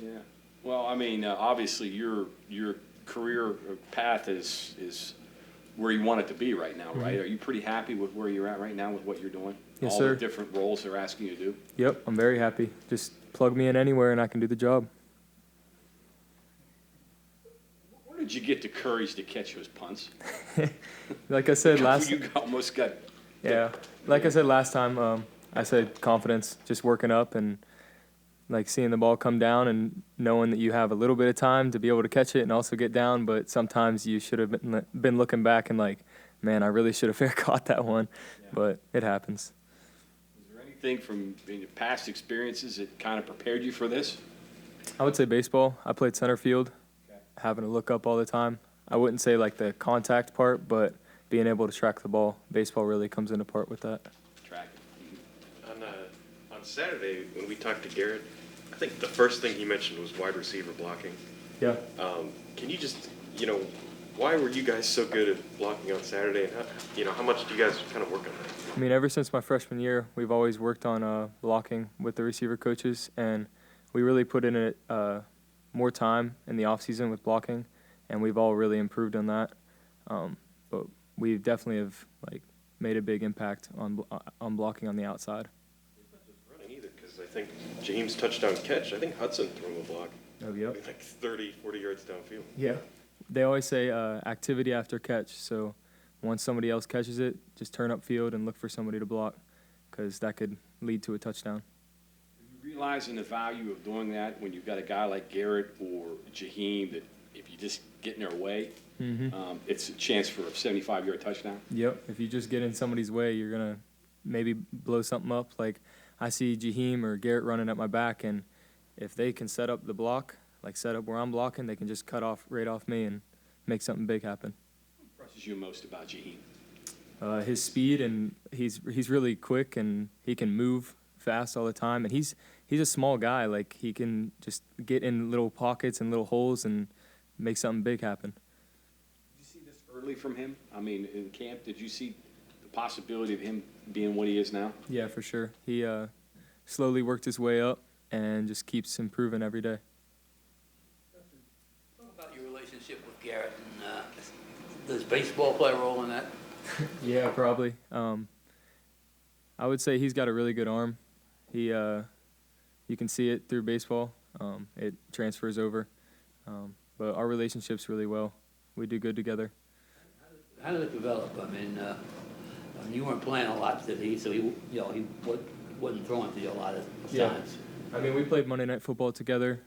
Yeah. Well, I mean, obviously your career path is where you want it to be right now, right? Are you pretty happy with where you're at right now with what you're doing? Yes, All sir. the different roles they're asking you to do? Yep, I'm very happy. Just plug me in anywhere and I can do the job. Where did you get the courage to catch those punts? Like I said last You almost got. like I said last time, I said confidence, just working up and like seeing the ball come down and knowing that you have a little bit of time to be able to catch it and also get down, but sometimes you should have been looking back and like, man, I really should have fair caught that one, but it happens. Is there anything from your past experiences that kind of prepared you for this? I would say baseball. I played center field, having to look up all the time. I wouldn't say like the contact part, but being able to track the ball. Baseball really comes into part with that. Track. On Saturday, when we talked to Garrett, I think the first thing he mentioned was wide receiver blocking. Yeah. Can you just, why were you guys so good at blocking on Saturday, and how much do you guys kind of work on that? I mean, ever since my freshman year, we've always worked on blocking with the receiver coaches, and we really put in it more time in the off season with blocking, and we've all really improved on that. But we definitely have made a big impact on blocking on the outside. It's not just running either, because I think James' touchdown catch, I think Hudson threw him a block. Oh, yep. Like 30, 40 yards downfield. Yeah. They always say activity after catch. So once somebody else catches it, just turn up field and look for somebody to block, because that could lead to a touchdown. Are you realizing the value of doing that when you've got a guy like Garrett or Jaheim that if you just get in their way, it's a chance for a 75-yard touchdown? Yep. If you just get in somebody's way, you're going to maybe blow something up. Like I see Jaheim or Garrett running at my back, and if they can set up the block, like set up where I'm blocking, they can just cut off right off me and make something big happen. What impresses you most about Jaheim? His speed, and he's really quick, and he can move fast all the time. And he's a small guy. Like he can just get in little pockets and little holes and make something big happen. Did you see this early from him? I mean, in camp, did you see the possibility of him being what he is now? Yeah, for sure. He slowly worked his way up and just keeps improving every day. Talk about your relationship with Garrett, and does baseball play a role in that? Yeah, probably. I would say he's got a really good arm. He, you can see it through baseball. It transfers over. But our relationship's really well. We do good together. How did it develop? I mean, you weren't playing a lot, did he? So he wasn't throwing to you a lot of times. I mean, we played Monday Night Football together,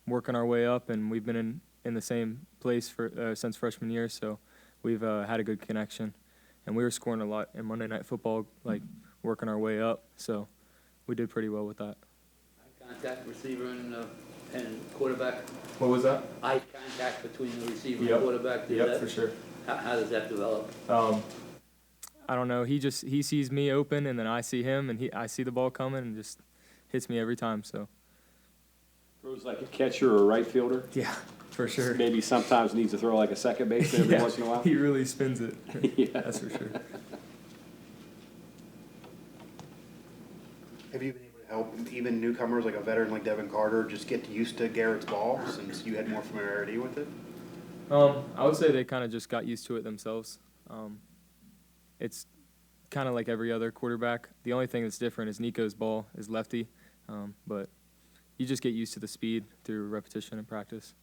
working our way up, and we've been in the same place since freshman year, so we've had a good connection. And we were scoring a lot in Monday Night Football, working our way up, so we did pretty well with that. Eye contact receiver and quarterback? What was that? Eye contact between the receiver and quarterback? For sure. How does that develop? I don't know. He sees me open, and then I see him, and I see the ball coming, and just hits me every time. So Throws like a catcher or a right fielder? yeah, for sure. Maybe sometimes needs to throw like a second baseman every once in a while? He really spins it. Yeah. That's for sure. Have you been able to help even newcomers like a veteran like Devin Carter just get used to Garrett's ball since you had more familiarity with it? I would say they kind of just got used to it themselves. It's kind of like every other quarterback. The only thing that's different is Nico's ball is lefty, but you just get used to the speed through repetition and practice.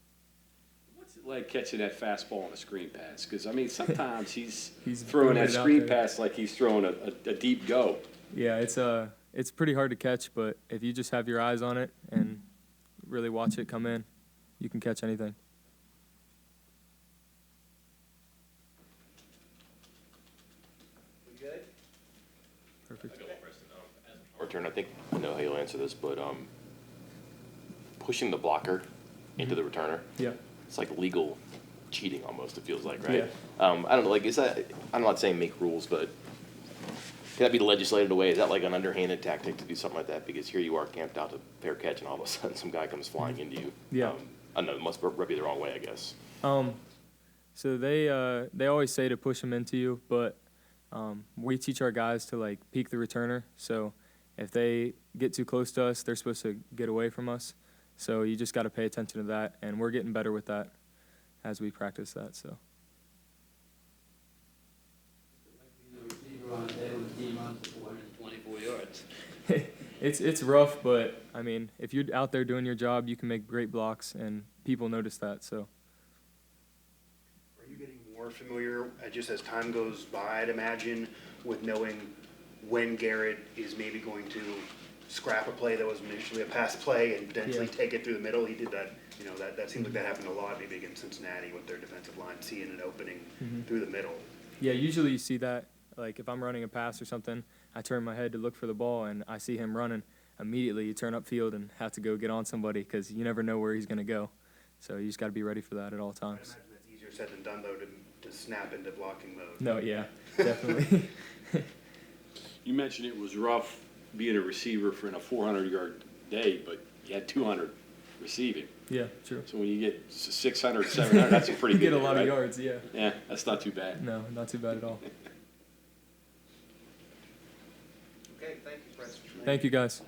What's it like catching that fastball on the screen pass? Because, I mean, sometimes he's He's throwing that it out screen there. pass like he's throwing a deep go. Yeah, it's pretty hard to catch, but if you just have your eyes on it and really watch it come in, you can catch anything. Good? Perfect. Return, I think I know how you'll answer this, but pushing the blocker into the returner, Yeah. it's like legal cheating almost, it feels like, right? Yeah. I don't know, is that, I'm not saying make rules, but can that be legislated away? Is that like an underhanded tactic to do something like that? Because here you are camped out to fair catch, and all of a sudden some guy comes flying into you. Yeah. I don't know, it must rub you the wrong way, I guess. So they always say to push them into you, but we teach our guys to peek the returner. So if they get too close to us, they're supposed to get away from us. So you just got to pay attention to that, and we're getting better with that as we practice that. So. Being a receiver on a day when the team runs for 424 yards. It's rough, but I mean, if you're out there doing your job, you can make great blocks, and people notice that. So. Are you getting more familiar, just as time goes by, I'd imagine, with knowing when Garrett is maybe going to scrap a play that was initially a pass play and potentially take it through the middle? He did that, that seems like that happened a lot, maybe against Cincinnati with their defensive line, seeing an opening through the middle. Yeah, usually you see that. Like if I'm running a pass or something, I turn my head to look for the ball, and I see him running. Immediately, you turn upfield and have to go get on somebody because you never know where he's going to go. So you just got to be ready for that at all I'd times. imagine that's easier said than done, though, to snap into blocking mode. No, yeah, definitely. You mentioned it was rough being a receiver for in a 400-yard day, but you had 200 receiving. Yeah, true. So when you get 600, 700, that's a pretty You good get a day, lot right? of yards, yeah. Yeah, that's not too bad. No, not too bad at all. Okay, thank you, Preston. Thank you, guys.